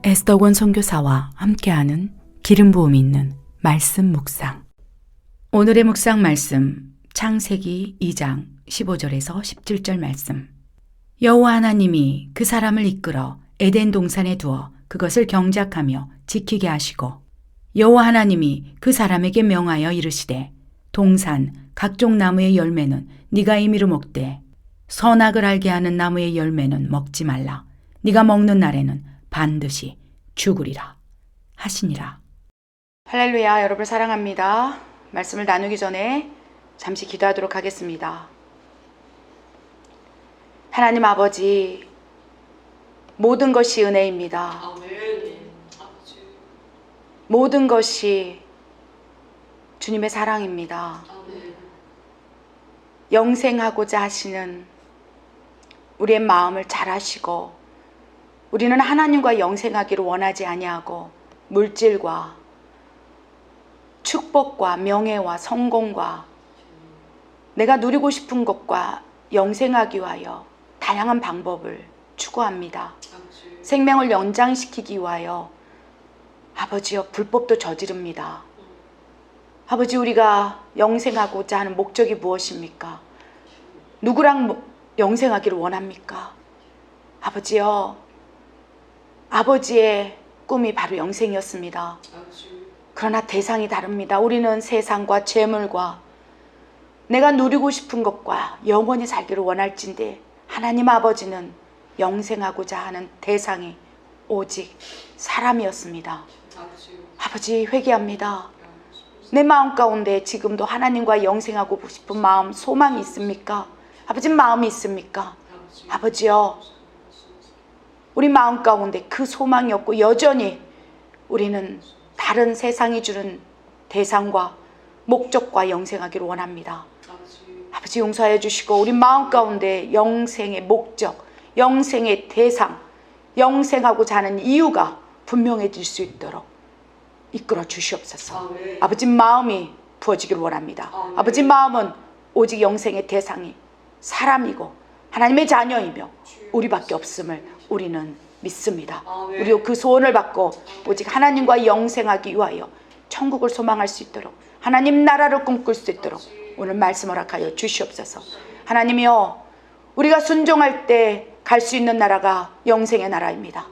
에스더권 선교사와 함께하는 기름 부음이 있는 말씀 묵상. 오늘의 묵상 말씀 창세기 2장 15절에서 17절 말씀. 여호와 하나님이 그 사람을 이끌어 에덴 동산에 두어 그것을 경작하며 지키게 하시고, 여호와 하나님이 그 사람에게 명하여 이르시되, 동산 각종 나무의 열매는 네가 임의로 먹되 선악을 알게 하는 나무의 열매는 먹지 말라. 네가 먹는 날에는 반드시 죽으리라 하시니라. 할렐루야. 여러분을 사랑합니다. 말씀을 나누기 전에 잠시 기도하도록 하겠습니다. 하나님 아버지, 모든 것이 은혜입니다. 모든 것이 주님의 사랑입니다. 영생하고자 하시는 우리의 마음을 잘 아시고, 우리는 하나님과 영생하기를 원하지 아니하고 물질과 축복과 명예와 성공과 내가 누리고 싶은 것과 영생하기 위하여 다양한 방법을 추구합니다. 생명을 연장시키기 위하여 아버지여 불법도 저지릅니다. 아버지, 우리가 영생하고자 하는 목적이 무엇입니까? 누구랑 영생하기를 원합니까? 아버지여, 아버지의 꿈이 바로 영생이었습니다. 그러나 대상이 다릅니다. 우리는 세상과 재물과 내가 누리고 싶은 것과 영원히 살기를 원할진데, 하나님 아버지는 영생하고자 하는 대상이 오직 사람이었습니다. 아버지, 회개합니다. 내 마음 가운데 지금도 하나님과 영생하고 싶은 마음, 소망이 있습니까? 아버지, 마음이 있습니까? 아버지요, 우리 마음 가운데 그 소망이 없고 여전히 우리는 다른 세상이 주는 대상과 목적과 영생하기를 원합니다. 아버지, 용서해 주시고 우리 마음 가운데 영생의 목적, 영생의 대상, 영생하고자 하는 이유가 분명해질 수 있도록 이끌어 주시옵소서. 아버지, 마음이 부어지기를 원합니다. 아버지, 마음은 오직 영생의 대상이 사람이고 하나님의 자녀이며 우리밖에 없음을 우리는 믿습니다. 우리도 그 소원을 받고 오직 하나님과 영생하기 위하여 천국을 소망할 수 있도록, 하나님 나라를 꿈꿀 수 있도록 오늘 말씀 허락하여 주시옵소서. 하나님이여, 우리가 순종할 때 갈 수 있는 나라가 영생의 나라입니다.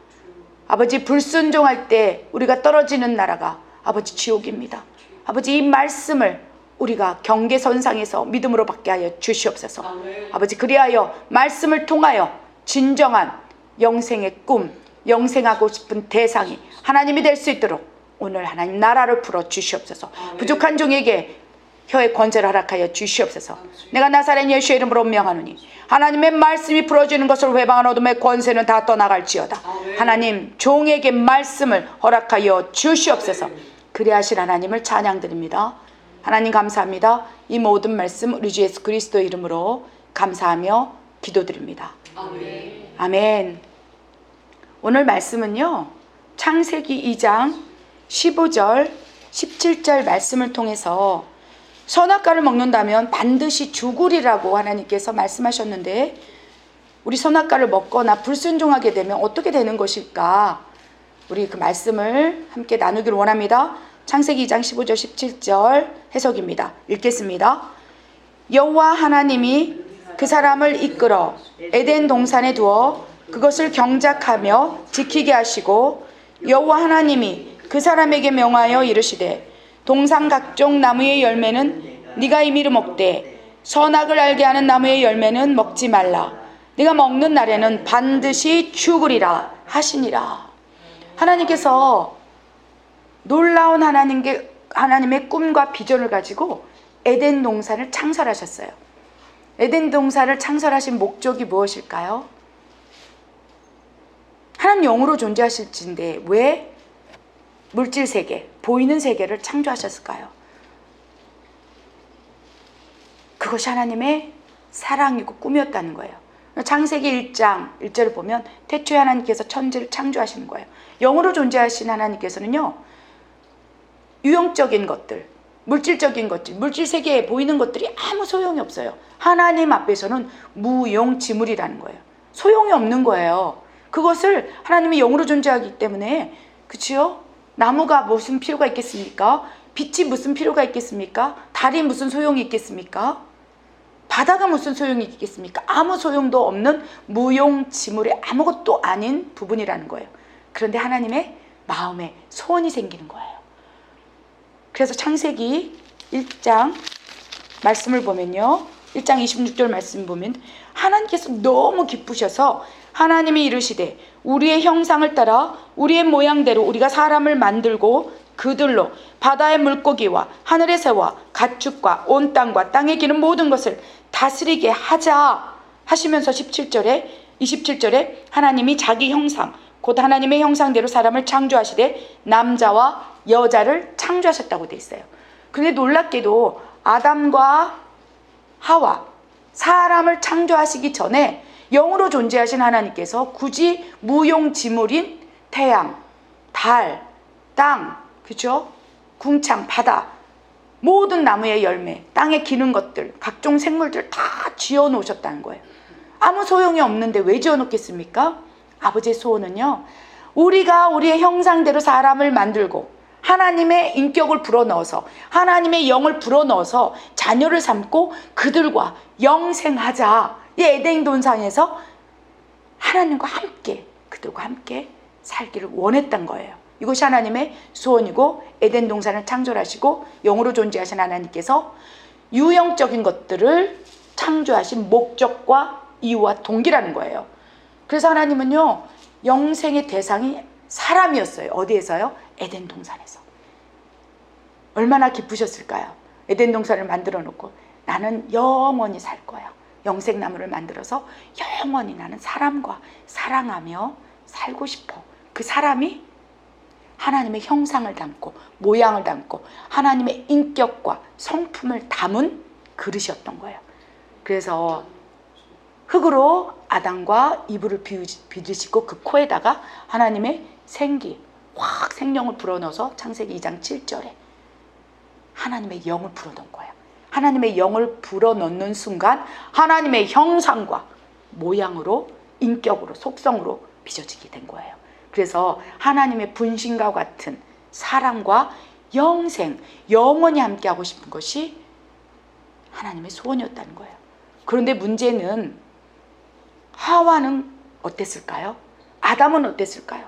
아버지, 불순종할 때 우리가 떨어지는 나라가 아버지 지옥입니다. 아버지, 이 말씀을 우리가 경계선상에서 믿음으로 받게 하여 주시옵소서. 아버지, 그리하여 말씀을 통하여 진정한 영생의 꿈, 영생하고 싶은 대상이 하나님이 될 수 있도록 오늘 하나님 나라를 풀어 주시옵소서. 부족한 종에게 혀의 권세를 허락하여 주시옵소서. 내가 나사렛 예수의 이름으로 명하노니 하나님의 말씀이 풀어주는 것을 회방한 어둠의 권세는 다 떠나갈지어다. 하나님, 종에게 말씀을 허락하여 주시옵소서. 그리하실 하나님을 찬양드립니다. 하나님 감사합니다. 이 모든 말씀 우리 주 예수 그리스도 이름으로 감사하며 기도드립니다. 아멘. 아멘. 오늘 말씀은요, 창세기 2장 15절 17절 말씀을 통해서 선악과를 먹는다면 반드시 죽으리라고 하나님께서 말씀하셨는데, 우리 선악과를 먹거나 불순종하게 되면 어떻게 되는 것일까? 우리 그 말씀을 함께 나누기를 원합니다. 창세기 2장 15절 17절 해석입니다. 읽겠습니다. 여호와 하나님이 그 사람을 이끌어 에덴 동산에 두어 그것을 경작하며 지키게 하시고, 여호와 하나님이 그 사람에게 명하여 이르시되, 동산 각종 나무의 열매는 네가 임의로 먹되 선악을 알게 하는 나무의 열매는 먹지 말라. 네가 먹는 날에는 반드시 죽으리라 하시니라. 하나님께서 놀라운 하나님의 꿈과 비전을 가지고 에덴 동산을 창설하셨어요. 에덴 동산을 창설하신 목적이 무엇일까요? 하나님 영으로 존재하실진데 왜 물질 세계, 보이는 세계를 창조하셨을까요? 그것이 하나님의 사랑이고 꿈이었다는 거예요. 창세기 1장 1절을 보면 태초에 하나님께서 천지를 창조하시는 거예요. 영으로 존재하신 하나님께서는요, 유형적인 것들, 물질적인 것들, 물질 세계에 보이는 것들이 아무 소용이 없어요. 하나님 앞에서는 무용지물이라는 거예요. 소용이 없는 거예요. 그것을 하나님이 영으로 존재하기 때문에, 그치요? 나무가 무슨 필요가 있겠습니까? 빛이 무슨 필요가 있겠습니까? 달이 무슨 소용이 있겠습니까? 바다가 무슨 소용이 있겠습니까? 아무 소용도 없는 무용지물의 아무것도 아닌 부분이라는 거예요. 그런데 하나님의 마음에 소원이 생기는 거예요. 그래서 창세기 1장 말씀을 보면요, 1장 26절 말씀 보면 하나님께서 너무 기쁘셔서 하나님이 이르시되 우리의 형상을 따라 우리의 모양대로 우리가 사람을 만들고 그들로 바다의 물고기와 하늘의 새와 가축과 온 땅과 땅에 기는 모든 것을 다스리게 하자 하시면서 27절에 하나님이 자기 형상 곧 하나님의 형상대로 사람을 창조하시되 남자와 여자를 창조하셨다고 돼 있어요. 그런데 놀랍게도 아담과 하와 사람을 창조하시기 전에 영으로 존재하신 하나님께서 굳이 무용지물인 태양, 달, 땅, 그죠? 궁창, 바다, 모든 나무의 열매, 땅에 기는 것들, 각종 생물들 다 지어 놓으셨다는 거예요. 아무 소용이 없는데 왜 지어 놓겠습니까? 아버지의 소원은요, 우리가 우리의 형상대로 사람을 만들고 하나님의 인격을 불어넣어서 하나님의 영을 불어넣어서 자녀를 삼고 그들과 영생하자. 이 에덴 동산에서 하나님과 함께, 그들과 함께 살기를 원했던 거예요. 이것이 하나님의 소원이고, 에덴 동산을 창조하시고 영으로 존재하신 하나님께서 유형적인 것들을 창조하신 목적과 이유와 동기라는 거예요. 그래서 하나님은요, 영생의 대상이 사람이었어요. 어디에서요? 에덴 동산에서. 얼마나 기쁘셨을까요? 에덴 동산을 만들어 놓고 나는 영원히 살 거야. 영생나무를 만들어서 영원히 나는 사람과 사랑하며 살고 싶어. 그 사람이 하나님의 형상을 담고 모양을 담고 하나님의 인격과 성품을 담은 그릇이었던 거예요. 그래서 흙으로 아담과 이브를 빚으시고 그 코에다가 하나님의 생기, 확 생명을 불어넣어서 창세기 2장 7절에 하나님의 영을 불어넣은 거예요. 하나님의 영을 불어넣는 순간 하나님의 형상과 모양으로, 인격으로, 속성으로 빚어지게 된 거예요. 그래서 하나님의 분신과 같은 사랑과 영생, 영원히 함께하고 싶은 것이 하나님의 소원이었다는 거예요. 그런데 문제는 하와는 어땠을까요? 아담은 어땠을까요?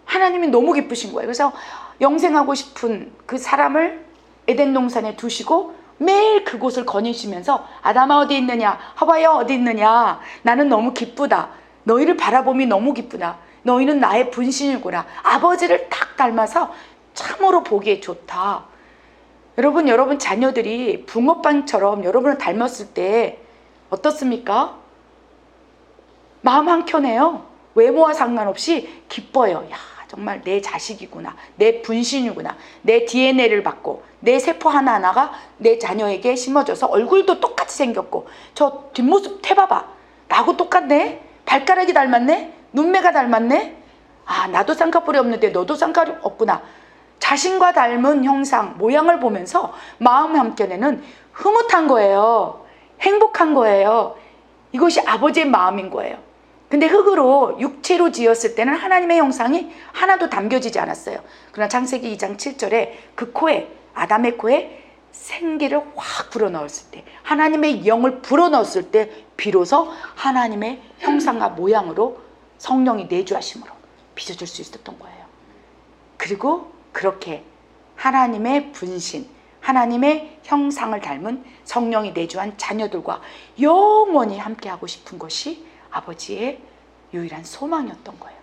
하나님이 너무 기쁘신 거예요. 그래서 영생하고 싶은 그 사람을 에덴 동산에 두시고 매일 그곳을 거니시면서 아담아 어디 있느냐, 하와야 어디 있느냐, 나는 너무 기쁘다, 너희를 바라봄이 너무 기쁘다, 너희는 나의 분신이구나, 아버지를 딱 닮아서 참으로 보기에 좋다. 여러분 자녀들이 붕어빵처럼 여러분을 닮았을 때 어떻습니까? 마음 한켠에요, 외모와 상관없이 기뻐요. 야, 정말 내 자식이구나, 내 분신이구나, 내 DNA를 받고 내 세포 하나하나가 내 자녀에게 심어져서 얼굴도 똑같이 생겼고 저 뒷모습 태봐봐, 나하고 똑같네, 발가락이 닮았네, 눈매가 닮았네, 아 나도 쌍꺼풀이 없는데 너도 쌍꺼풀이 없구나. 자신과 닮은 형상, 모양을 보면서 마음 한켠에는 흐뭇한 거예요. 행복한 거예요. 이것이 아버지의 마음인 거예요. 근데 흙으로 육체로 지었을 때는 하나님의 형상이 하나도 담겨지지 않았어요. 그러나 창세기 2장 7절에 그 코에, 아담의 코에 생기를 확 불어넣었을 때, 하나님의 영을 불어넣었을 때 비로소 하나님의 형상과 모양으로 성령이 내주하심으로 빚어질 수 있었던 거예요. 그리고 그렇게 하나님의 분신, 하나님의 형상을 닮은 성령이 내주한 자녀들과 영원히 함께하고 싶은 것이 아버지의 유일한 소망이었던 거예요.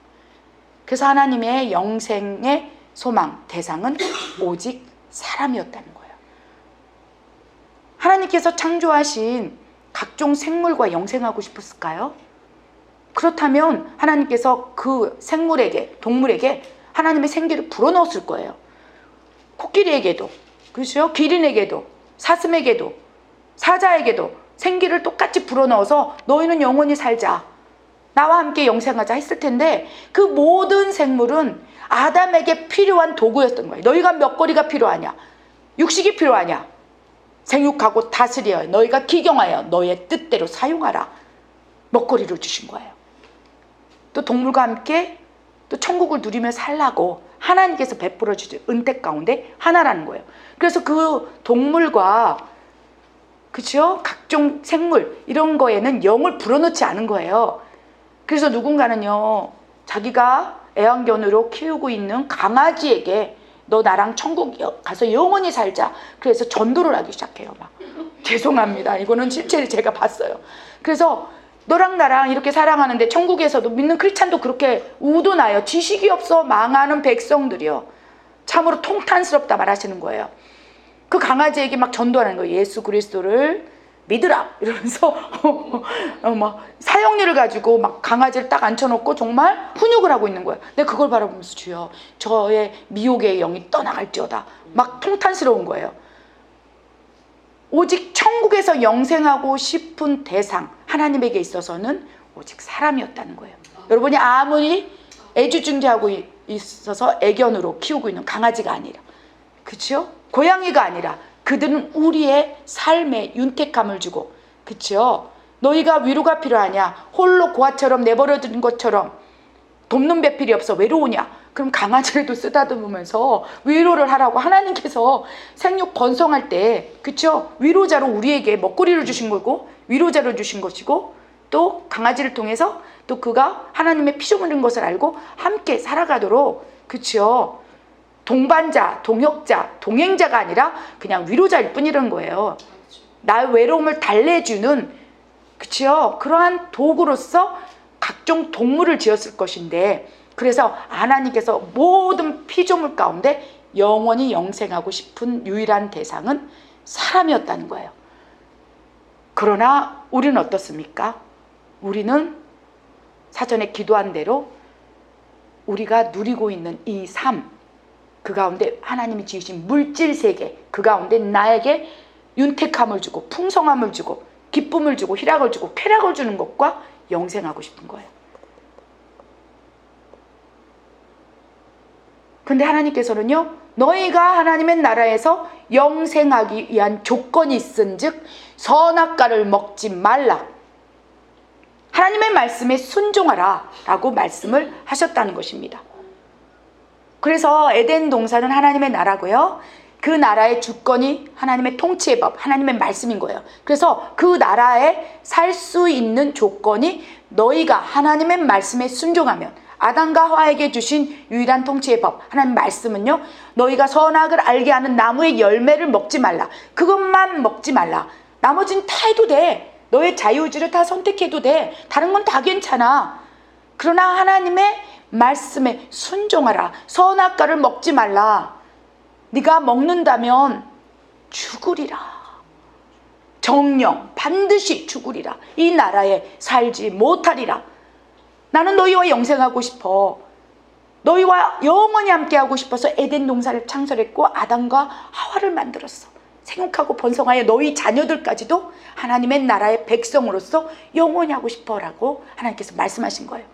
그래서 하나님의 영생의 소망, 대상은 오직 사람이었다는 거예요. 하나님께서 창조하신 각종 생물과 영생하고 싶었을까요? 그렇다면 하나님께서 그 생물에게, 동물에게 하나님의 생기를 불어넣었을 거예요. 코끼리에게도, 그렇죠? 기린에게도, 사슴에게도, 사자에게도 생기를 똑같이 불어넣어서 너희는 영원히 살자, 나와 함께 영생하자 했을 텐데, 그 모든 생물은 아담에게 필요한 도구였던 거예요. 너희가 몇 거리가 필요하냐? 육식이 필요하냐? 생육하고 다스려 너희가 기경하여 너희의 뜻대로 사용하라. 먹거리를 주신 거예요. 또 동물과 함께 또 천국을 누리며 살라고 하나님께서 베풀어 주신 은택 가운데 하나라는 거예요. 그래서 그 동물과 그렇죠? 각종 생물 이런 거에는 영을 불어넣지 않은 거예요. 그래서 누군가는요, 자기가 애완견으로 키우고 있는 강아지에게 너 나랑 천국 가서 영원히 살자. 그래서 전도를 하기 시작해요. 막 죄송합니다. 이거는 실제로 제가 봤어요. 그래서 너랑 나랑 이렇게 사랑하는데 천국에서도 믿는 크리스찬도 그렇게 우도나요. 지식이 없어 망하는 백성들이요. 참으로 통탄스럽다 말하시는 거예요. 그 강아지에게 막 전도하는 거예요. 예수 그리스도를 믿으라 이러면서 막 사형리를 가지고 막 강아지를 딱 앉혀놓고 정말 훈육을 하고 있는 거예요. 근데 그걸 바라보면서 주여 저의 미혹의 영이 떠나갈지어다 막 통탄스러운 거예요. 오직 천국에서 영생하고 싶은 대상 하나님에게 있어서는 오직 사람이었다는 거예요. 여러분이 아무리 애지중지하고 있어서 애견으로 키우고 있는 강아지가 아니라, 그렇죠? 고양이가 아니라 그들은 우리의 삶에 윤택함을 주고, 그렇죠? 너희가 위로가 필요하냐? 홀로 고아처럼 내버려둔 것처럼 돕는 배필이 없어 외로우냐? 그럼 강아지라도 쓰다듬으면서 위로를 하라고 하나님께서 생육 번성할 때, 그렇죠? 위로자로 우리에게 먹거리를 주신 거고 위로자를 주신 것이고, 또 강아지를 통해서 또 그가 하나님의 피조 물린 것을 알고 함께 살아가도록, 그렇죠? 동반자, 동역자, 동행자가 아니라 그냥 위로자일 뿐이라는 거예요. 나의 외로움을 달래주는, 그렇죠? 그러한 도구로서 각종 동물을 지었을 것인데, 그래서 하나님께서 모든 피조물 가운데 영원히 영생하고 싶은 유일한 대상은 사람이었다는 거예요. 그러나 우리는 어떻습니까? 우리는 사전에 기도한 대로 우리가 누리고 있는 이 삶, 그 가운데 하나님이 지으신 물질 세계, 그 가운데 나에게 윤택함을 주고 풍성함을 주고 기쁨을 주고 희락을 주고 쾌락을 주는 것과 영생하고 싶은 거예요. 근데 하나님께서는요, 너희가 하나님의 나라에서 영생하기 위한 조건이 있은즉 선악과를 먹지 말라, 하나님의 말씀에 순종하라 라고 말씀을 하셨다는 것입니다. 그래서 에덴 동산은 하나님의 나라고요, 그 나라의 주권이 하나님의 통치의 법, 하나님의 말씀인 거예요. 그래서 그 나라에 살 수 있는 조건이 너희가 하나님의 말씀에 순종하면, 아담과 하와에게 주신 유일한 통치의 법, 하나님 말씀은요, 너희가 선악을 알게 하는 나무의 열매를 먹지 말라, 그것만 먹지 말라. 나머지는 다 해도 돼. 너의 자유의지를 다 선택해도 돼. 다른 건 다 괜찮아. 그러나 하나님의 말씀에 순종하라. 선악과를 먹지 말라. 네가 먹는다면 죽으리라. 정령 반드시 죽으리라. 이 나라에 살지 못하리라. 나는 너희와 영생하고 싶어. 너희와 영원히 함께하고 싶어서 에덴 동산을 창설했고 아담과 하와를 만들었어. 생육하고 번성하여 너희 자녀들까지도 하나님의 나라의 백성으로서 영원히 하고 싶어라고 하나님께서 말씀하신 거예요.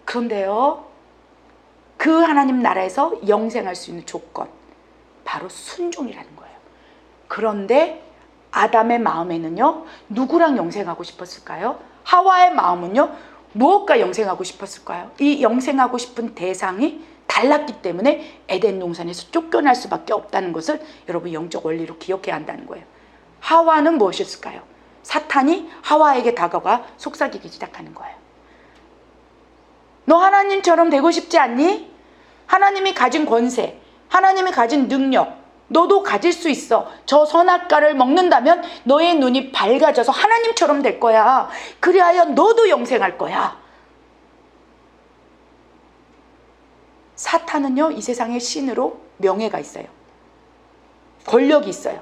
그런데요, 그 하나님 나라에서 영생할 수 있는 조건, 바로 순종이라는 거예요. 그런데 아담의 마음에는요, 누구랑 영생하고 싶었을까요? 하와의 마음은요, 무엇과 영생하고 싶었을까요? 이 영생하고 싶은 대상이 달랐기 때문에 에덴 동산에서 쫓겨날 수밖에 없다는 것을 여러분 영적 원리로 기억해야 한다는 거예요. 하와는 무엇이었을까요? 사탄이 하와에게 다가가 속삭이기 시작하는 거예요. 너 하나님처럼 되고 싶지 않니? 하나님이 가진 권세, 하나님이 가진 능력, 너도 가질 수 있어. 저 선악과를 먹는다면 너의 눈이 밝아져서 하나님처럼 될 거야. 그리하여 너도 영생할 거야. 사탄은요, 이 세상의 신으로 명예가 있어요. 권력이 있어요.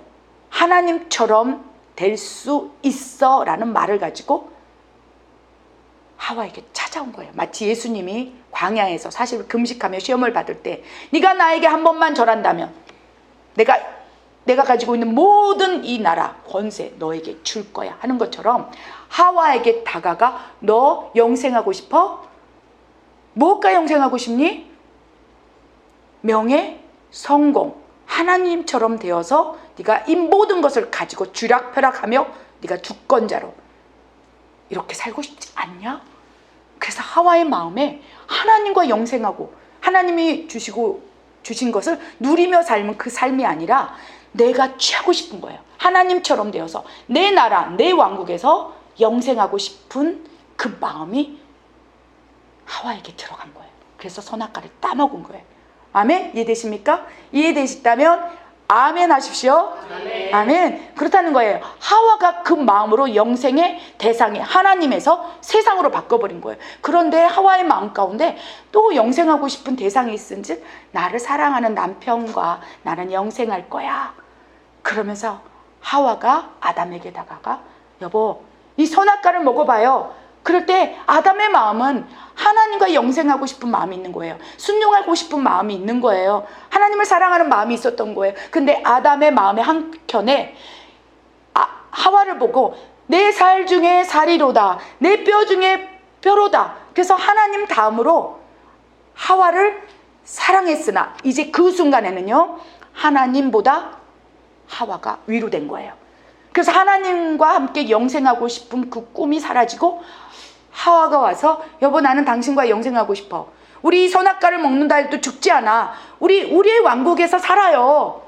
하나님처럼 될 수 있어 라는 말을 가지고 하와에게 찾아온 거예요. 마치 예수님이 광야에서 사실 금식하며 시험을 받을 때, 네가 나에게 한 번만 절한다면 내가 가지고 있는 모든 이 나라 권세 너에게 줄 거야 하는 것처럼, 하와에게 다가가 너 영생하고 싶어? 무엇과 영생하고 싶니? 명예, 성공, 하나님처럼 되어서 네가 이 모든 것을 가지고 쥐락펴락하며 네가 주권자로 이렇게 살고 싶지 않냐? 그래서 하와의 마음에 하나님과 영생하고 하나님이 주신 것을 누리며 삶은 그 삶이 아니라 내가 취하고 싶은 거예요. 하나님처럼 되어서 내 나라, 내 왕국에서 영생하고 싶은 그 마음이 하와에게 들어간 거예요. 그래서 선악과를 따먹은 거예요. 아멘? 이해되십니까? 이해되셨다면 아멘 하십시오. 아멘. 아멘. 그렇다는 거예요. 하와가 그 마음으로 영생의 대상이 하나님에서 세상으로 바꿔버린 거예요. 그런데 하와의 마음 가운데 또 영생하고 싶은 대상이 있은지, 나를 사랑하는 남편과 나는 영생할 거야. 그러면서 하와가 아담에게 다가가, 여보, 이 선악과를 먹어봐요. 그럴 때 아담의 마음은 하나님과 영생하고 싶은 마음이 있는 거예요. 순종하고 싶은 마음이 있는 거예요. 하나님을 사랑하는 마음이 있었던 거예요. 근데 아담의 마음의 한켠에 하와를 보고 내 살 중에 살이로다, 내 뼈 중에 뼈로다. 그래서 하나님 다음으로 하와를 사랑했으나 이제 그 순간에는요, 하나님보다 하와가 위로 된 거예요. 그래서 하나님과 함께 영생하고 싶은 그 꿈이 사라지고 하와가 와서, 여보, 나는 당신과 영생하고 싶어. 우리 선악과를 먹는다 해도 죽지 않아. 우리의 왕국에서 살아요.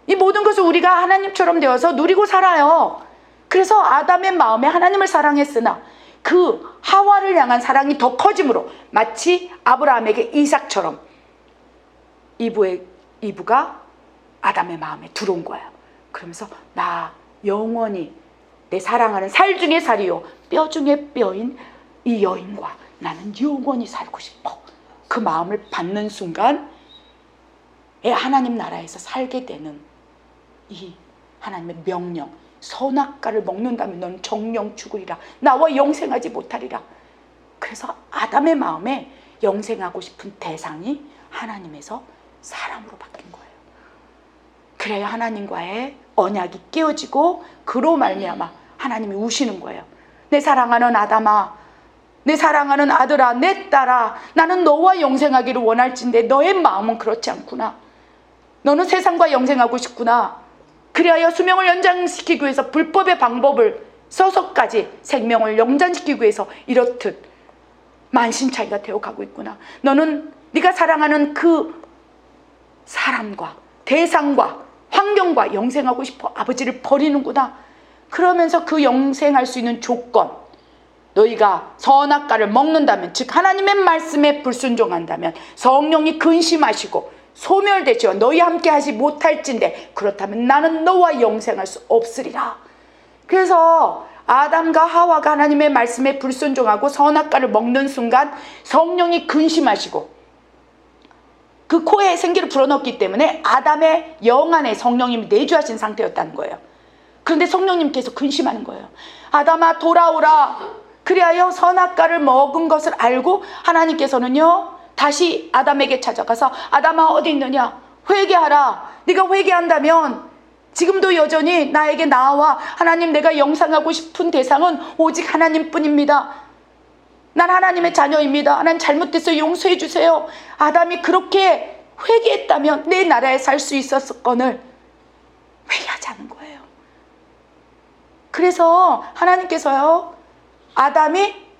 이 모든 것을 우리가 하나님처럼 되어서 누리고 살아요. 그래서 아담의 마음에 하나님을 사랑했으나 그 하와를 향한 사랑이 더 커짐으로 마치 아브라함에게 이삭처럼 이브가 아담의 마음에 들어온 거예요. 그러면서 나 영원히 내 사랑하는 살 중에 살이요 뼈 중에 뼈인 이 여인과 나는 영원히 살고 싶어. 그 마음을 받는 순간 하나님 나라에서 살게 되는 이 하나님의 명령, 선악과를 먹는다면 넌 정령 죽으리라, 나와 영생하지 못하리라. 그래서 아담의 마음에 영생하고 싶은 대상이 하나님에서 사람으로 바뀐 거예요. 그래야 하나님과의 언약이 깨어지고 그로 말미암아 하나님이 우시는 거예요. 내 사랑하는 아담아, 내 사랑하는 아들아, 내 딸아, 나는 너와 영생하기를 원할진데 너의 마음은 그렇지 않구나. 너는 세상과 영생하고 싶구나. 그리하여 수명을 연장시키기 위해서 불법의 방법을 써서까지 생명을 연장시키기 위해서 이렇듯 만신차이가 되어가고 있구나. 너는 네가 사랑하는 그 사람과 대상과 환경과 영생하고 싶어 아버지를 버리는구나. 그러면서 그 영생할 수 있는 조건, 너희가 선악과를 먹는다면, 즉 하나님의 말씀에 불순종한다면 성령이 근심하시고 소멸되시어 너희 함께 하지 못할진대 그렇다면 나는 너와 영생할 수 없으리라. 그래서 아담과 하와가 하나님의 말씀에 불순종하고 선악과를 먹는 순간 성령이 근심하시고 그 코에 생기를 불어넣었기 때문에 아담의 영 안에 성령님이 내주하신 상태였다는 거예요. 그런데 성령님께서 근심하는 거예요. 아담아, 돌아오라. 그리하여 선악과를 먹은 것을 알고 하나님께서는요 다시 아담에게 찾아가서, 아담아 어디 있느냐, 회개하라. 네가 회개한다면 지금도 여전히 나에게 나와. 하나님, 내가 영생하고 싶은 대상은 오직 하나님뿐입니다. 난 하나님의 자녀입니다. 하나님 잘못됐어요, 용서해 주세요. 아담이 그렇게 회개했다면 내 나라에 살 수 있었건을 회개하지 않은 거예요. 그래서 하나님께서요, 아담이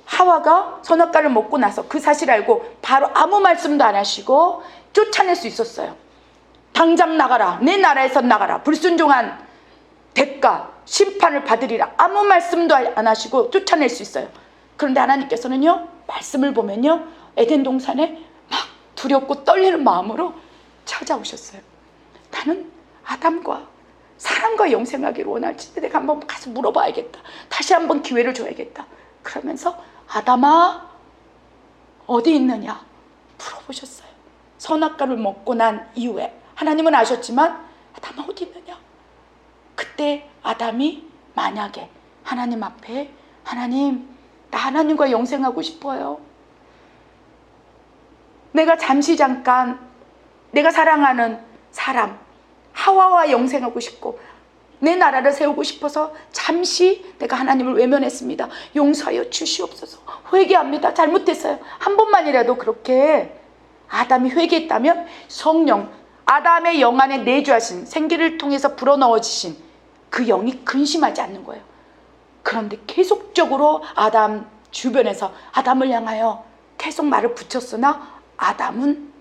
하와가 선악과를 먹고 나서 그 사실을 알고 바로 아무 말씀도 안 하시고 쫓아낼 수 있었어요. 당장 나가라, 내 나라에서 나가라, 불순종한 대가 심판을 받으리라, 아무 말씀도 안 하시고 쫓아낼 수 있어요. 그런데 하나님께서는요, 말씀을 보면요, 에덴 동산에 막 두렵고 떨리는 마음으로 찾아오셨어요. 나는 아담과 사람과 영생하기를 원할지 내가 한번 가서 물어봐야겠다. 다시 한번 기회를 줘야겠다. 그러면서 아담아 어디 있느냐 물어보셨어요. 선악과를 먹고 난 이후에 하나님은 아셨지만 아담아 어디 있느냐. 그때 아담이 만약에 하나님 앞에, 하나님, 나 하나님과 영생하고 싶어요. 내가 잠깐 내가 사랑하는 사람 하와와 영생하고 싶고 내 나라를 세우고 싶어서 잠시 내가 하나님을 외면했습니다. 용서하여 주시옵소서. 회개합니다. 잘못했어요. 한 번만이라도 그렇게 아담이 회개했다면 성령, 아담의 영 안에 내주하신 생기를 통해서 불어넣어지신 그 영이 근심하지 않는 거예요. 그런데 계속적으로 아담 주변에서 아담을 향하여 계속 말을 붙였으나 아담은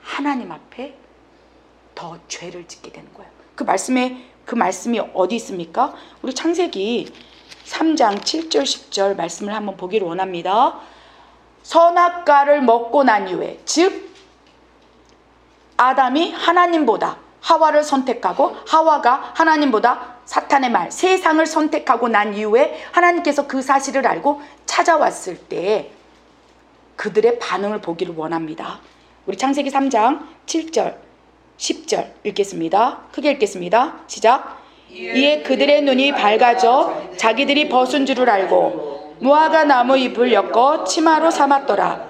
하나님 앞에 더 죄를 짓게 되는 거예요. 그 말씀이 어디 있습니까? 우리 창세기 3장 7절 10절 말씀을 한번 보기를 원합니다. 선악과를 먹고 난 이후에, 즉 아담이 하나님보다 하와를 선택하고 하와가 하나님보다 사탄의 말 세상을 선택하고 난 이후에 하나님께서 그 사실을 알고 찾아왔을 때 그들의 반응을 보기를 원합니다. 우리 창세기 3장 7절 10절 읽겠습니다. 크게 읽겠습니다. 시작. 이에 그들의 눈이 밝아져 자기들이 벗은 줄을 알고 무화과 나무 잎을 엮어 치마로 삼았더라.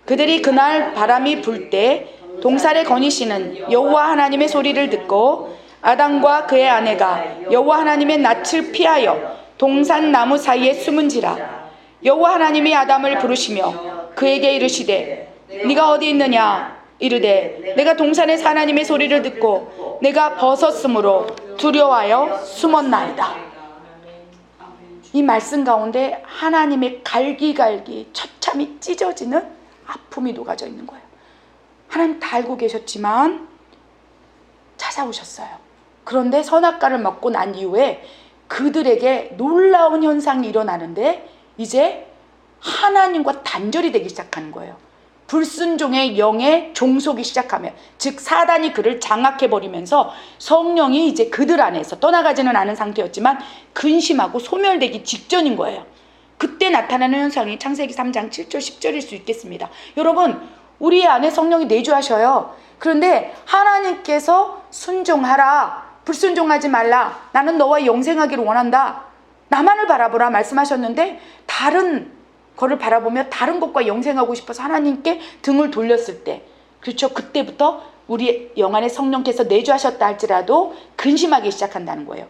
그들이 그날 바람이 불 때 동살의 거니시는 여호와 하나님의 소리를 듣고 아담과 그의 아내가 여호와 하나님의 낯을 피하여 동산 나무 사이에 숨은지라. 여호와 하나님이 아담을 부르시며 그에게 이르시되 네가 어디 있느냐. 이르되 내가 동산에서 하나님의 소리를 듣고 내가 벗었으므로 두려워하여 숨었나이다. 이 말씀 가운데 하나님의 갈기갈기 처참히 찢어지는 아픔이 녹아져 있는 거예요. 하나님 다 알고 계셨지만 찾아오셨어요. 그런데 선악과를 먹고 난 이후에 그들에게 놀라운 현상이 일어나는데 이제 하나님과 단절이 되기 시작하는 거예요. 불순종의 영에 종속이 시작하며, 즉 사단이 그를 장악해버리면서 성령이 이제 그들 안에서 떠나가지는 않은 상태였지만 근심하고 소멸되기 직전인 거예요. 그때 나타나는 현상이 창세기 3장 7절 10절일 수 있겠습니다. 여러분, 우리 안에 성령이 내주하셔요. 그런데 하나님께서 순종하라, 불순종하지 말라, 나는 너와 영생하기를 원한다, 나만을 바라보라 말씀하셨는데 다른 거를 바라보며 다른 것과 영생하고 싶어서 하나님께 등을 돌렸을 때, 그렇죠, 그때부터 우리 영 안에 성령께서 내주하셨다 할지라도 근심하기 시작한다는 거예요.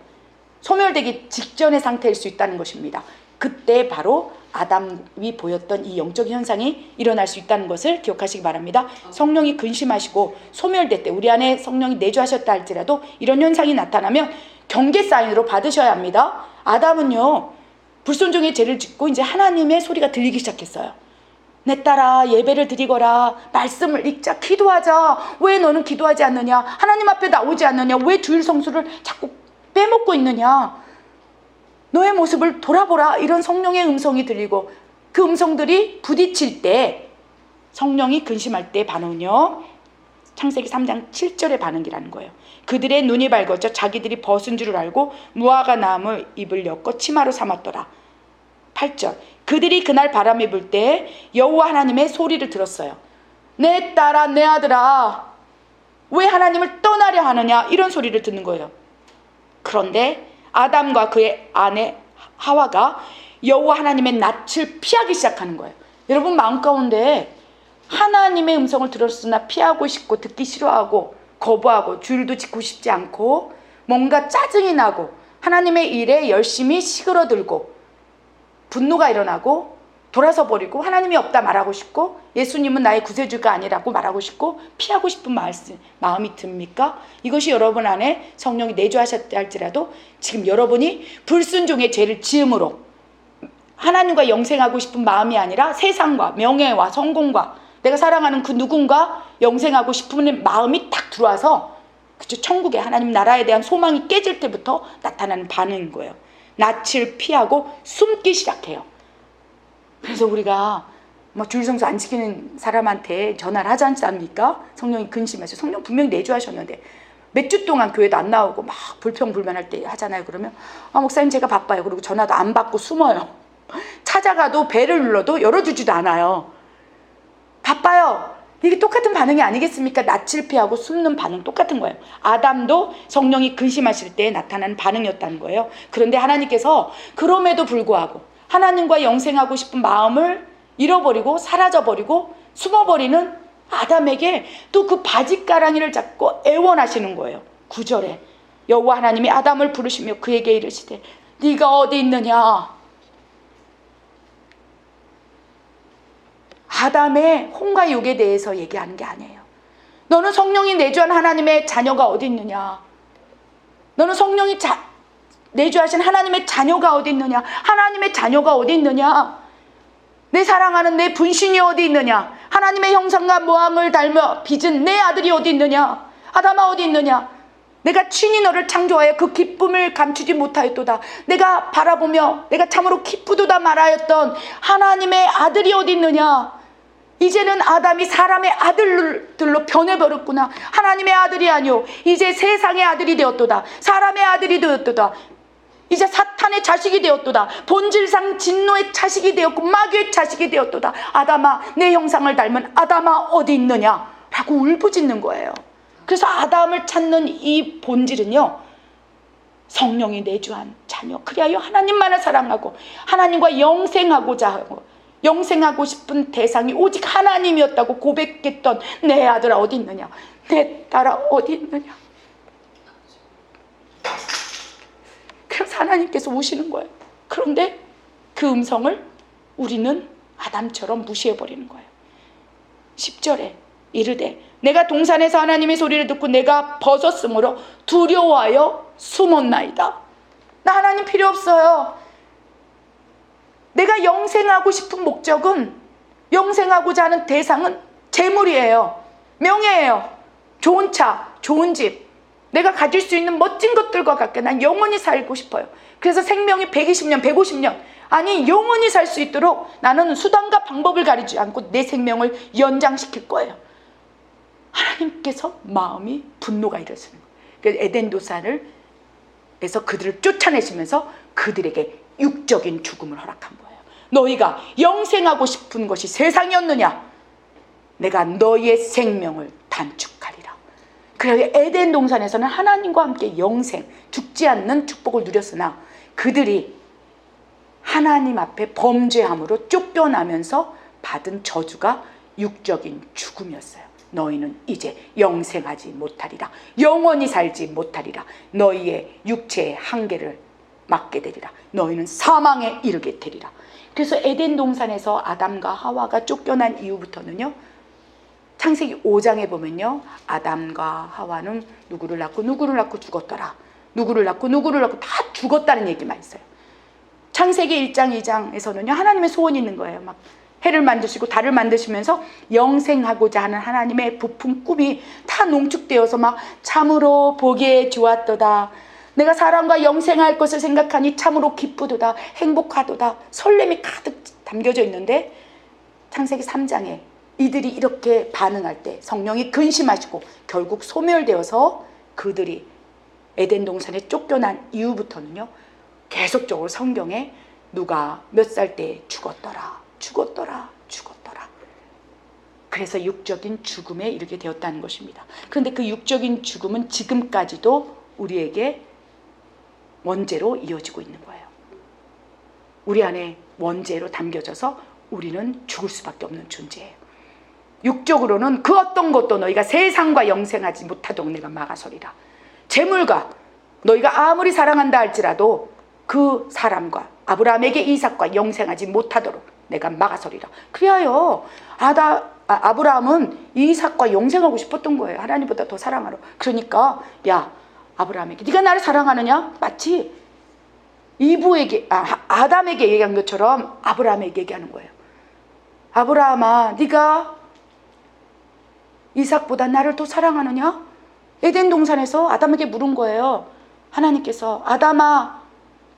소멸되기 직전의 상태일 수 있다는 것입니다. 그때 바로 아담이 보였던 이 영적 현상이 일어날 수 있다는 것을 기억하시기 바랍니다. 성령이 근심하시고 소멸될 때, 우리 안에 성령이 내주하셨다 할지라도 이런 현상이 나타나면 경계 사인으로 받으셔야 합니다. 아담은요, 불순종의 죄를 짓고 이제 하나님의 소리가 들리기 시작했어요. 내 딸아, 예배를 드리거라, 말씀을 읽자, 기도하자. 왜 너는 기도하지 않느냐? 하나님 앞에 나오지 않느냐? 왜 주일 성수를 자꾸 빼먹고 있느냐? 너의 모습을 돌아보라. 이런 성령의 음성이 들리고, 그 음성들이 부딪힐 때, 성령이 근심할 때 반응은요, 창세기 3장 7절의 반응이라는 거예요. 그들의 눈이 밝아져 자기들이 벗은 줄을 알고 무화과 나무 잎을 엮어 치마로 삼았더라. 8절. 그들이 그날 바람이 불 때 여호와 하나님의 소리를 들었어요. 내 딸아, 내 아들아, 왜 하나님을 떠나려 하느냐? 이런 소리를 듣는 거예요. 그런데 아담과 그의 아내 하와가 여호와 하나님의 낯을 피하기 시작하는 거예요. 여러분, 마음 가운데 하나님의 음성을 들었으나 피하고 싶고 듣기 싫어하고 거부하고 줄도 짓고 싶지 않고 뭔가 짜증이 나고 하나님의 일에 열심히 시그러들고 분노가 일어나고 돌아서 버리고 하나님이 없다 말하고 싶고 예수님은 나의 구세주가 아니라고 말하고 싶고 피하고 싶은 마음이 듭니까? 이것이 여러분 안에 성령이 내주하셨다 할지라도 지금 여러분이 불순종의 죄를 지음으로 하나님과 영생하고 싶은 마음이 아니라 세상과 명예와 성공과 내가 사랑하는 그 누군가 영생하고 싶은 마음이 딱 들어와서, 그쵸, 천국의 하나님 나라에 대한 소망이 깨질 때부터 나타나는 반응인 거예요. 낯을 피하고 숨기 시작해요. 그래서 우리가 주일성수 안 지키는 사람한테 전화를 하지 않습니까? 성령이 근심해서. 성령 분명히 내주하셨는데 몇 주 동안 교회도 안 나오고 막 불평불만할 때 하잖아요. 그러면 목사님 제가 바빠요. 그리고 전화도 안 받고 숨어요. 찾아가도 배를 눌러도 열어주지도 않아요. 바빠요. 이게 똑같은 반응이 아니겠습니까? 낯을 피하고 숨는 반응 똑같은 거예요. 아담도 성령이 근심하실 때 나타나는 반응이었다는 거예요. 그런데 하나님께서 그럼에도 불구하고 하나님과 영생하고 싶은 마음을 잃어버리고 사라져버리고 숨어버리는 아담에게 또 그 바짓가랑이를 잡고 애원하시는 거예요. 9절에 여호와 하나님이 아담을 부르시며 그에게 이르시되 네가 어디 있느냐? 아담의 혼과 육에 대해서 얘기하는 게 아니에요. 너는 성령이 내주한 하나님의 자녀가 어디 있느냐? 너는 성령이 내주하신 하나님의 자녀가 어디 있느냐? 하나님의 자녀가 어디 있느냐? 내 사랑하는 내 분신이 어디 있느냐? 하나님의 형상과 모양을 닮아 빚은 내 아들이 어디 있느냐? 아담아 어디 있느냐? 내가 친히 너를 창조하여 그 기쁨을 감추지 못하였도다. 내가 바라보며 내가 참으로 기쁘도다 말하였던 하나님의 아들이 어디 있느냐? 이제는 아담이 사람의 아들들로 변해버렸구나. 하나님의 아들이 아니오, 이제 세상의 아들이 되었도다. 사람의 아들이 되었도다. 이제 사탄의 자식이 되었도다. 본질상 진노의 자식이 되었고 마귀의 자식이 되었도다. 아담아, 내 형상을 닮은 아담아 어디 있느냐? 라고 울부짖는 거예요. 그래서 아담을 찾는 이 본질은요, 성령이 내주한 자녀, 그리하여 하나님만을 사랑하고 하나님과 영생하고자 하고 영생하고 싶은 대상이 오직 하나님이었다고 고백했던 내 아들아 어디 있느냐? 내 딸아 어디 있느냐? 그래서 하나님께서 오시는 거예요. 그런데 그 음성을 우리는 아담처럼 무시해버리는 거예요. 10절에 이르되 내가 동산에서 하나님의 소리를 듣고 내가 벗었으므로 두려워하여 숨었나이다. 나 하나님 필요 없어요. 내가 영생하고 싶은 목적은, 영생하고자 하는 대상은 재물이에요. 명예예요. 좋은 차, 좋은 집, 내가 가질 수 있는 멋진 것들과 같게 난 영원히 살고 싶어요. 그래서 생명이 120년, 150년, 아니 영원히 살 수 있도록 나는 수단과 방법을 가리지 않고 내 생명을 연장시킬 거예요. 하나님께서 마음이 분노가 일어서는 거예요. 그래서 에덴 도산에서 그들을 쫓아내시면서 그들에게 육적인 죽음을 허락한 거예요. 너희가 영생하고 싶은 것이 세상이었느냐? 내가 너희의 생명을 단축하리라. 그래서 에덴 동산에서는 하나님과 함께 영생, 죽지 않는 축복을 누렸으나 그들이 하나님 앞에 범죄함으로 쫓겨나면서 받은 저주가 육적인 죽음이었어요. 너희는 이제 영생하지 못하리라. 영원히 살지 못하리라. 너희의 육체의 한계를 맞게 되리라. 너희는 사망에 이르게 되리라. 그래서 에덴 동산에서 아담과 하와가 쫓겨난 이후부터는요, 창세기 5장에 보면요, 아담과 하와는 누구를 낳고 죽었더라. 누구를 낳고 다 죽었다는 얘기만 있어요. 창세기 1장 2장에서는요 하나님의 소원이 있는 거예요. 막 해를 만드시고 달을 만드시면서 영생하고자 하는 하나님의 부푼 꿈이 다 농축되어서 막 참으로 보기에 좋았도다. 내가 사람과 영생할 것을 생각하니 참으로 기쁘도다. 행복하도다. 설렘이 가득 담겨져 있는데 창세기 3장에 이들이 이렇게 반응할 때 성령이 근심하시고 결국 소멸되어서 그들이 에덴 동산에 쫓겨난 이후부터는요 계속적으로 성경에 누가 몇 살 때 죽었더라. 그래서 육적인 죽음에 이르게 되었다는 것입니다. 그런데 그 육적인 죽음은 지금까지도 우리에게 원죄로 이어지고 있는 거예요. 우리 안에 원죄로 담겨져서 우리는 죽을 수밖에 없는 존재예요. 육적으로는 그 어떤 것도 너희가 세상과 영생하지 못하도록 내가 막아서리라. 재물과 너희가 아무리 사랑한다 할지라도 그 사람과 아브라함에게 이삭과 영생하지 못하도록 내가 막아서리라. 그리하여 아브라함은 이삭과 영생하고 싶었던 거예요. 하나님보다 더 사랑하러. 그러니까 야 아브라함에게 네가 나를 사랑하느냐? 마치 이브에게 아담에게 얘기한 것처럼 아브라함에게 얘기하는 거예요. 아브라함아, 네가 이삭보다 나를 더 사랑하느냐? 에덴 동산에서 아담에게 물은 거예요. 하나님께서 아담아,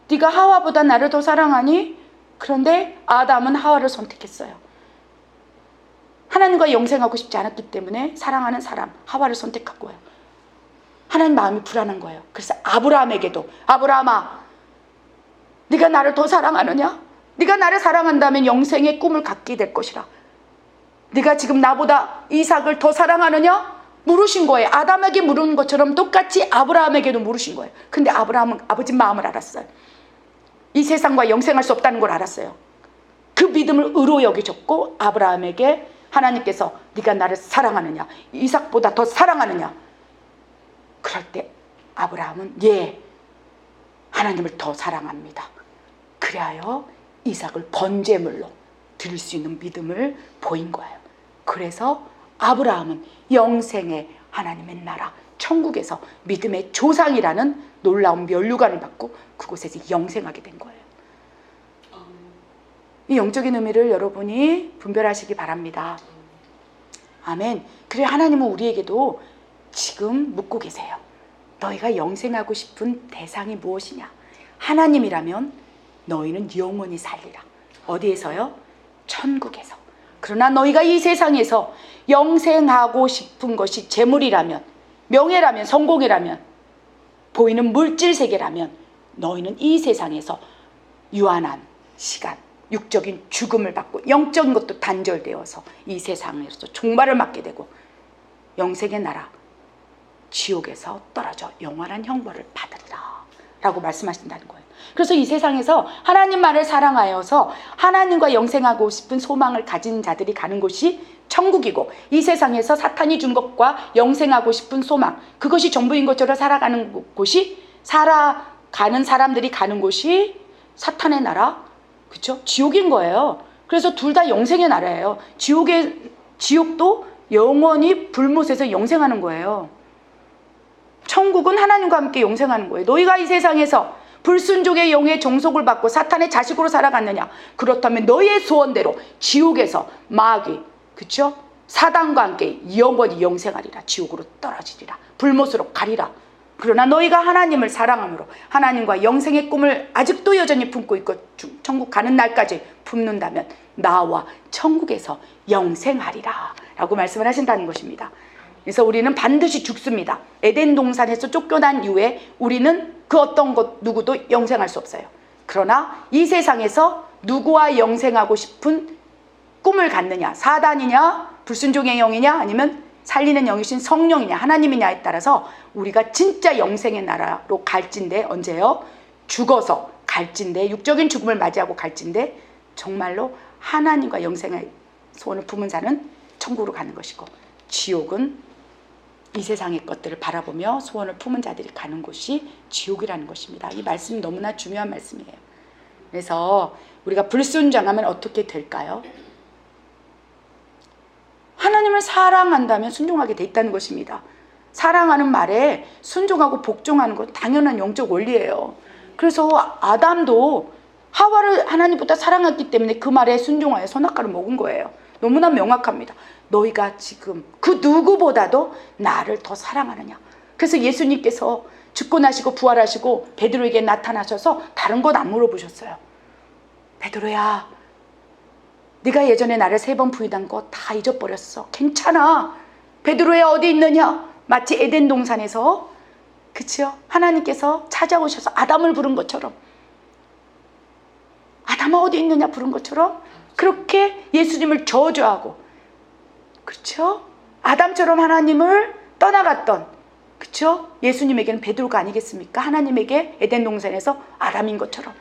네가 하와보다 나를 더 사랑하니? 그런데 아담은 하와를 선택했어요. 하나님과 영생하고 싶지 않았기 때문에 사랑하는 사람 하와를 선택한 거예요. 하나님 마음이 불안한 거예요. 그래서 아브라함에게도 아브라함아, 네가 나를 더 사랑하느냐? 네가 나를 사랑한다면 영생의 꿈을 갖게 될 것이라. 네가 지금 나보다 이삭을 더 사랑하느냐? 물으신 거예요. 아담에게 물은 것처럼 똑같이 아브라함에게도 물으신 거예요. 근데 아브라함은 아버지 마음을 알았어요. 이 세상과 영생할 수 없다는 걸 알았어요. 그 믿음을 의로 여기셨고 아브라함에게 하나님께서 네가 나를 사랑하느냐? 이삭보다 더 사랑하느냐? 그럴 때 아브라함은 예, 하나님을 더 사랑합니다. 그리하여 이삭을 번제물로 드릴 수 있는 믿음을 보인 거예요. 그래서 아브라함은 영생의 하나님의 나라 천국에서 믿음의 조상이라는 놀라운 면류관을 받고 그곳에서 영생하게 된 거예요. 이 영적인 의미를 여러분이 분별하시기 바랍니다. 아멘. 그래 하나님은 우리에게도 지금 묻고 계세요. 너희가 영생하고 싶은 대상이 무엇이냐? 하나님이라면 너희는 영원히 살리라. 어디에서요? 천국에서. 그러나 너희가 이 세상에서 영생하고 싶은 것이 재물이라면, 명예라면, 성공이라면, 보이는 물질 세계라면 너희는 이 세상에서 유한한 시간, 육적인 죽음을 받고 영적인 것도 단절되어서 이 세상에서 종말을 맞게 되고 영생의 나라 지옥에서 떨어져 영원한 형벌을 받으리라 라고 말씀하신다는 거예요. 그래서 이 세상에서 하나님만을 사랑하여서 하나님과 영생하고 싶은 소망을 가진 자들이 가는 곳이 천국이고, 이 세상에서 사탄이 준 것과 영생하고 싶은 소망, 그것이 전부인 것처럼 살아가는 곳이, 살아가는 사람들이 가는 곳이 사탄의 나라, 그렇죠? 지옥인 거예요. 그래서 둘 다 영생의 나라예요. 지옥도 영원히 불못에서 영생하는 거예요. 천국은 하나님과 함께 영생하는 거예요. 너희가 이 세상에서 불순종의 영의 종속을 받고 사탄의 자식으로 살아갔느냐? 그렇다면 너희의 소원대로 지옥에서 마귀, 그렇죠? 사단과 함께 영원히 영생하리라. 지옥으로 떨어지리라. 불못으로 가리라. 그러나 너희가 하나님을 사랑함으로 하나님과 영생의 꿈을 아직도 여전히 품고 있고 천국 가는 날까지 품는다면 나와 천국에서 영생하리라 라고 말씀을 하신다는 것입니다. 그래서 우리는 반드시 죽습니다. 에덴 동산에서 쫓겨난 이후에 우리는 그 어떤 것 누구도 영생할 수 없어요. 그러나 이 세상에서 누구와 영생하고 싶은 꿈을 갖느냐, 사단이냐, 불순종의 영이냐, 아니면 살리는 영이신 성령이냐, 하나님이냐에 따라서 우리가 진짜 영생의 나라로 갈진데, 언제요? 죽어서 갈진데, 육적인 죽음을 맞이하고 갈진데 정말로 하나님과 영생의 소원을 품은 자는 천국으로 가는 것이고, 지옥은 이 세상의 것들을 바라보며 소원을 품은 자들이 가는 곳이 지옥이라는 것입니다. 이 말씀이 너무나 중요한 말씀이에요. 그래서 우리가 불순종하면 어떻게 될까요? 하나님을 사랑한다면 순종하게 돼 있다는 것입니다. 사랑하는 말에 순종하고 복종하는 건 당연한 영적 원리예요. 그래서 아담도 하와를 하나님보다 사랑했기 때문에 그 말에 순종하여 선악과를 먹은 거예요. 너무나 명확합니다. 너희가 지금 그 누구보다도 나를 더 사랑하느냐. 그래서 예수님께서 죽고 나시고 부활하시고 베드로에게 나타나셔서 다른 것 안 물어보셨어요. 베드로야, 네가 예전에 나를 3번 부인한 거 다 잊어버렸어. 괜찮아. 베드로야 어디 있느냐. 마치 에덴 동산에서, 그치요? 하나님께서 찾아오셔서 아담을 부른 것처럼, 아담아 어디 있느냐 부른 것처럼 그렇게 예수님을 저주하고, 그렇죠? 아담처럼 하나님을 떠나갔던, 그렇죠? 예수님에게는 베드로가 아니겠습니까? 하나님에게 에덴 동산에서 아담인 것처럼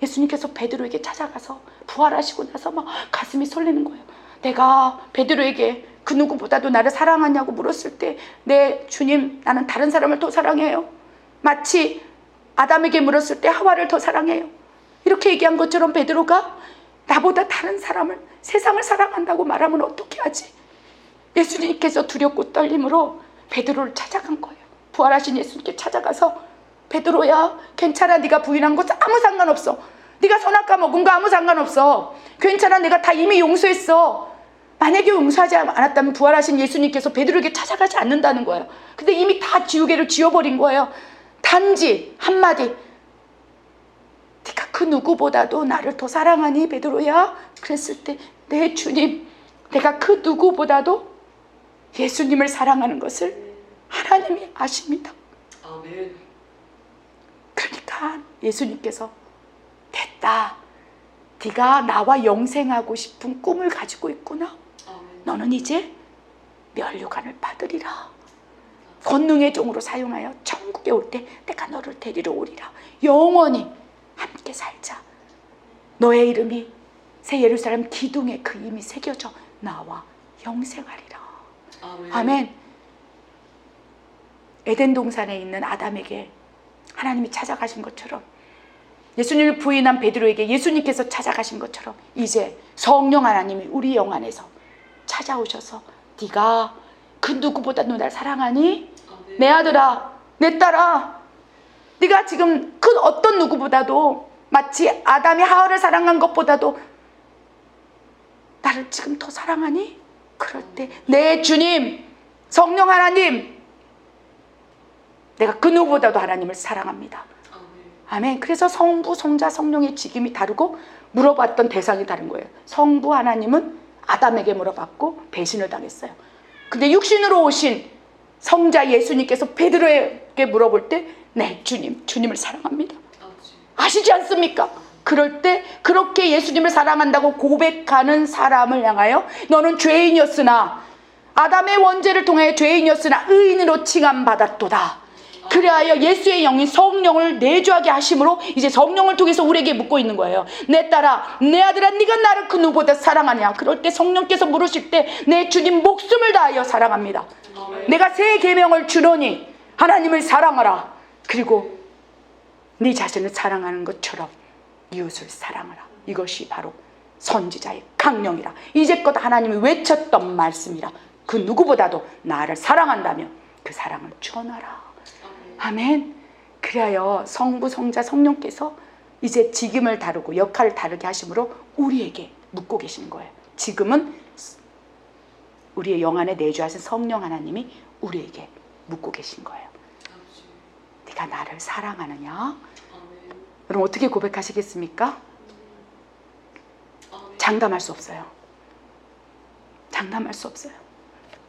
예수님께서 베드로에게 찾아가서 부활하시고 나서 막 가슴이 설레는 거예요. 내가 베드로에게 그 누구보다도 나를 사랑하냐고 물었을 때, 네 주님, 나는 다른 사람을 더 사랑해요. 마치 아담에게 물었을 때 하와를 더 사랑해요. 이렇게 얘기한 것처럼 베드로가 나보다 다른 사람을, 세상을 사랑한다고 말하면 어떻게 하지? 예수님께서 두렵고 떨림으로 베드로를 찾아간 거예요. 부활하신 예수님께 찾아가서, 베드로야 괜찮아. 네가 부인한 거 아무 상관없어. 네가 선악과 먹은 거 아무 상관없어. 괜찮아. 내가 다 이미 용서했어. 만약에 용서하지 않았다면 부활하신 예수님께서 베드로에게 찾아가지 않는다는 거예요. 근데 이미 다 지우개를 지워버린 거예요. 단지 한마디, 네가 그 누구보다도 나를 더 사랑하니 베드로야? 그랬을 때, 네 주님, 내가 그 누구보다도 예수님을 사랑하는 것을 하나님이 아십니다. 아멘. 그러니까 예수님께서, 됐다. 네가 나와 영생하고 싶은 꿈을 가지고 있구나. 너는 이제 면류관을 받으리라. 권능의 종으로 사용하여 천국에 올 때 내가 너를 데리러 오리라. 영원히 함께 살자. 너의 이름이 새 예루살렘 기둥에 그 이름이 새겨져 나와 영생하리라. 아멘. 아멘. 에덴 동산에 있는 아담에게 하나님이 찾아가신 것처럼, 예수님을 부인한 베드로에게 예수님께서 찾아가신 것처럼, 이제 성령 하나님이 우리 영 안에서 찾아오셔서, 네가 그 누구보다도 날 사랑하니? 아멘. 내 아들아, 내 딸아, 네가 지금 그 어떤 누구보다도, 마치 아담이 하와를 사랑한 것보다도 나를 지금 더 사랑하니? 그럴 때 내 주님 성령 하나님, 내가 그 누구보다도 하나님을 사랑합니다. 아멘. 그래서 성부, 성자, 성령의 직임이 다르고 물어봤던 대상이 다른 거예요. 성부 하나님은 아담에게 물어봤고 배신을 당했어요. 근데 육신으로 오신 성자 예수님께서 베드로에게 물어볼 때 네, 주님을 사랑합니다. 아시지 않습니까? 그럴 때 그렇게 예수님을 사랑한다고 고백하는 사람을 향하여 너는 죄인이었으나 아담의 원죄를 통해 죄인이었으나 의인으로 칭함받았도다. 그리하여 예수의 영이 성령을 내주하게 하심으로 이제 성령을 통해서 우리에게 묻고 있는 거예요. 내 딸아, 내 아들아, 네가 나를 그 누구보다 사랑하냐? 그럴 때 성령께서 물으실 때 내 주님 목숨을 다하여 사랑합니다. 내가 새 계명을 주노니 하나님을 사랑하라. 그리고 네 자신을 사랑하는 것처럼 이웃을 사랑하라. 이것이 바로 선지자의 강령이라. 이제껏 하나님이 외쳤던 말씀이라. 그 누구보다도 나를 사랑한다면 그 사랑을 전하라. 아멘. 그리하여 성부, 성자, 성령께서 이제 직임을 다루고 역할을 다르게 하심으로 우리에게 묻고 계시는 거예요. 지금은 우리의 영 안에 내주하신 성령 하나님이 우리에게 묻고 계신 거예요. 네가 나를 사랑하느냐? 여러분 어떻게 고백하시겠습니까? 장담할 수 없어요. 장담할 수 없어요.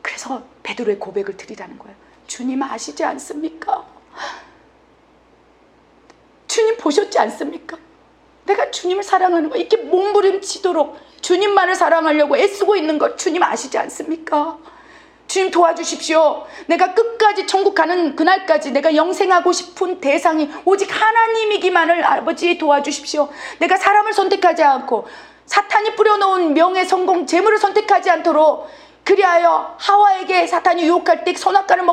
그래서 베드로의 고백을 드리라는 거예요. 주님 아시지 않습니까? 주님 보셨지 않습니까? 내가 주님을 사랑하는 거 이렇게 몸부림치도록 주님만을 사랑하려고 애쓰고 있는 것 주님 아시지 않습니까? 주님 도와주십시오. 내가 끝까지 천국 가는 그날까지 내가 영생하고 싶은 대상이 오직 하나님이기만을 아버지 도와주십시오. 내가 사람을 선택하지 않고 사탄이 뿌려놓은 명예, 성공, 재물을 선택하지 않도록, 그리하여 하와에게 사탄이 유혹할 때 선악과를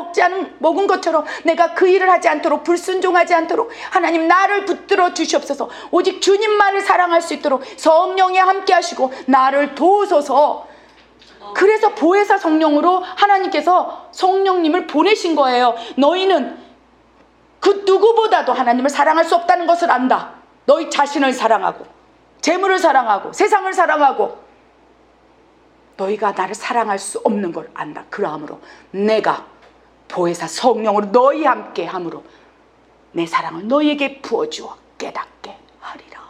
먹은 것처럼 내가 그 일을 하지 않도록, 불순종하지 않도록 하나님 나를 붙들어 주시옵소서. 오직 주님만을 사랑할 수 있도록 성령이 함께 하시고 나를 도우소서. 그래서 보혜사 성령으로 하나님께서 성령님을 보내신 거예요. 너희는 그 누구보다도 하나님을 사랑할 수 없다는 것을 안다. 너희 자신을 사랑하고 재물을 사랑하고 세상을 사랑하고 너희가 나를 사랑할 수 없는 걸 안다. 그러므로 내가 보혜사 성령으로 너희 함께 함으로 내 사랑을 너희에게 부어주어 깨닫게 하리라.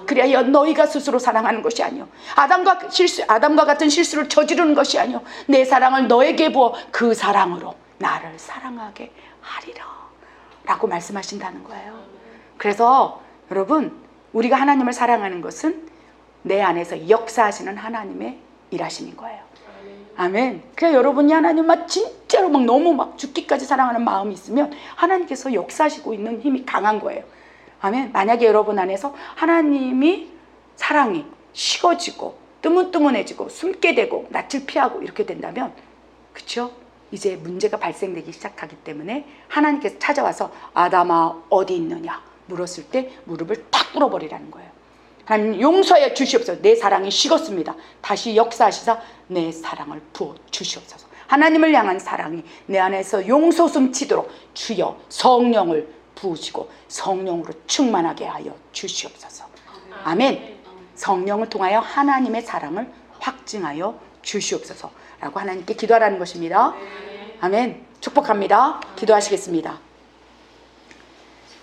그래야 너희가 스스로 사랑하는 것이 아니요 아담과 같은 실수를 저지르는 것이 아니요 내 사랑을 너에게 부어 그 사랑으로 나를 사랑하게 하리라 라고 말씀하신다는 거예요. 그래서 여러분 우리가 하나님을 사랑하는 것은 내 안에서 역사하시는 하나님의 일하시는 거예요. 아멘. 그래서 여러분이 하나님 진짜로 너무 죽기까지 사랑하는 마음이 있으면 하나님께서 역사하시고 있는 힘이 강한 거예요. 아멘. 만약에 여러분 안에서 하나님이 사랑이 식어지고 뜨문뜨문해지고 숨게 되고 낯을 피하고 이렇게 된다면, 그렇죠? 이제 문제가 발생되기 시작하기 때문에 하나님께서 찾아와서 아담아 어디 있느냐 물었을 때 무릎을 탁 꿇어버리라는 거예요. 하나님 용서해 주시옵소서. 내 사랑이 식었습니다. 다시 역사하시사 내 사랑을 부어 주시옵소서. 하나님을 향한 사랑이 내 안에서 용서 숨치도록 주여 성령을 부으시고 성령으로 충만하게 하여 주시옵소서. 아멘. 성령을 통하여 하나님의 사랑을 확증하여 주시옵소서 라고 하나님께 기도하라는 것입니다. 아멘. 축복합니다. 기도하시겠습니다.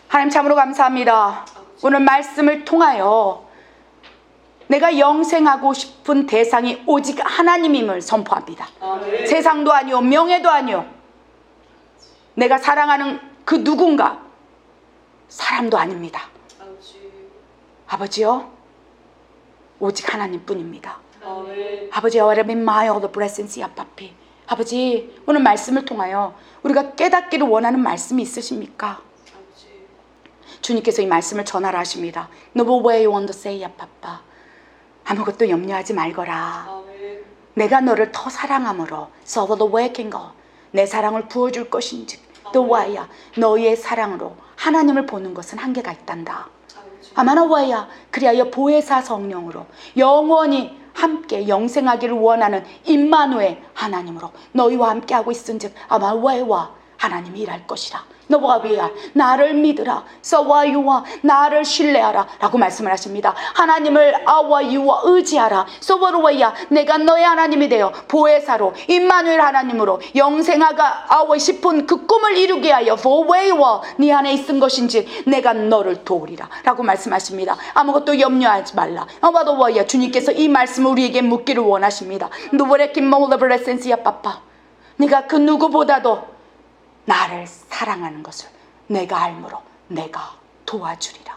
하나님 참으로 감사합니다. 오늘 말씀을 통하여 내가 영생하고 싶은 대상이 오직 하나님임을 선포합니다. 세상도 아니요 명예도 아니요 내가 사랑하는 그 누군가 사람도 아닙니다. 아버지요 오직 하나님뿐입니다. 아버지 여러분 my all the blessings 아빠피. 아버지 오늘 말씀을 통하여 우리가 깨닫기를 원하는 말씀이 있으십니까? 주님께서 이 말씀을 전하라 하십니다. No way you want to say 아빠빠. 아무것도 염려하지 말거라. 내가 너를 더 사랑함으로 so the way can go. 내 사랑을 부어줄 것인지 the way야 너희의 사랑으로 하나님을 보는 것은 한계가 있단다. 아마나 way야 그리하여 보혜사 성령으로 영원히 함께 영생하기를 원하는 임마누엘 하나님으로 너희와 함께하고 있은즉 아마 way와 하나님이 일할 것이라. 너와 위야 나를 믿으라. 서와 유와 나를 신뢰하라 라고 말씀을 하십니다. 하나님을 아와 유와 의지하라. 서버로와야 내가 너의 하나님이 되어 보혜사로 임마누엘 하나님으로 영생아가 아와 싶은 그 꿈을 이루게 하여 보웨이와 네 안에 있은 것인지 내가 너를 도우리라 라고 말씀하십니다. 아무것도 염려하지 말라. 아마도와야 주님께서 이 말씀을 우리에게 묻기를 원하십니다. 누구레킨 몰라브레센시야 빠빠. 네가 그 누구보다도 나를 사랑하는 것을 내가 알므로 내가 도와주리라.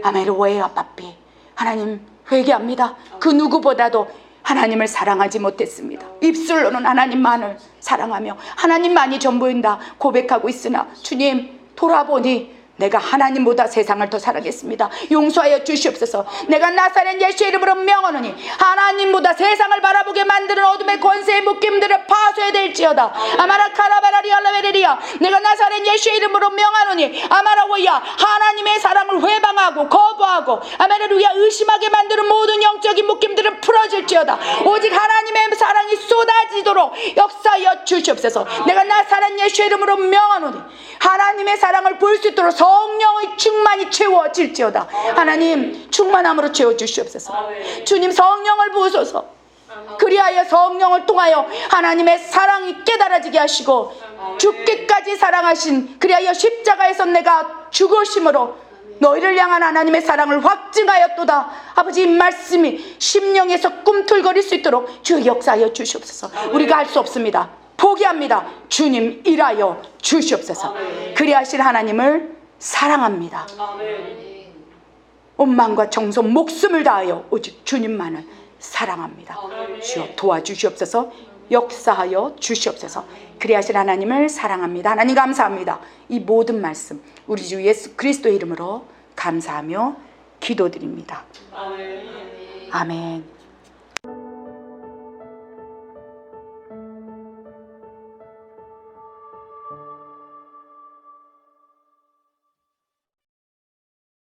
아메로웨야 빠삐. 하나님 회개합니다. 그 누구보다도 하나님을 사랑하지 못했습니다. 입술로는 하나님만을 사랑하며 하나님만이 전부인다 고백하고 있으나 주님 돌아보니 내가 하나님보다 세상을 더 사랑했습니다. 용서하여 주시옵소서. 내가 나사렛 예수의 이름으로 명하노니 하나님보다 세상을 바라보게 만드는 어둠의 권세의 묶임들을 파쇄해야 될지어다. 아마라 카라바라리 알라베레리아. 내가 나사렛 예수의 이름으로 명하노니 아마라오야 하나님의 사랑을 회방하고 거부하고 아메르루야 의심하게 만드는 모든 영적인 묶임들을 풀어질지어다. 오직 하나님의 사랑이 쏟아지도록 역사하여 주시옵소서. 내가 나사렛 예수의 이름으로 명하노니 하나님의 사랑을 볼 수 있도록 성령의 충만이 채워질지어다. 하나님 충만함으로 채워주시옵소서. 주님 성령을 부으소서. 그리하여 성령을 통하여 하나님의 사랑이 깨달아지게 하시고 죽기까지 사랑하신 그리하여 십자가에서 내가 죽으심으로 너희를 향한 하나님의 사랑을 확증하였도다. 아버지 이 말씀이 심령에서 꿈틀거릴 수 있도록 주의 역사하여 주시옵소서. 우리가 할 수 없습니다. 포기합니다. 주님 일하여 주시옵소서. 그리하실 하나님을 사랑합니다. 온 마음과 정성 목숨을 다하여 오직 주님만을 사랑합니다. 주여 도와주시옵소서. 역사하여 주시옵소서. 그리하실 하나님을 사랑합니다. 하나님 감사합니다. 이 모든 말씀 우리 주 예수 그리스도의 이름으로 감사하며 기도드립니다. 아멘.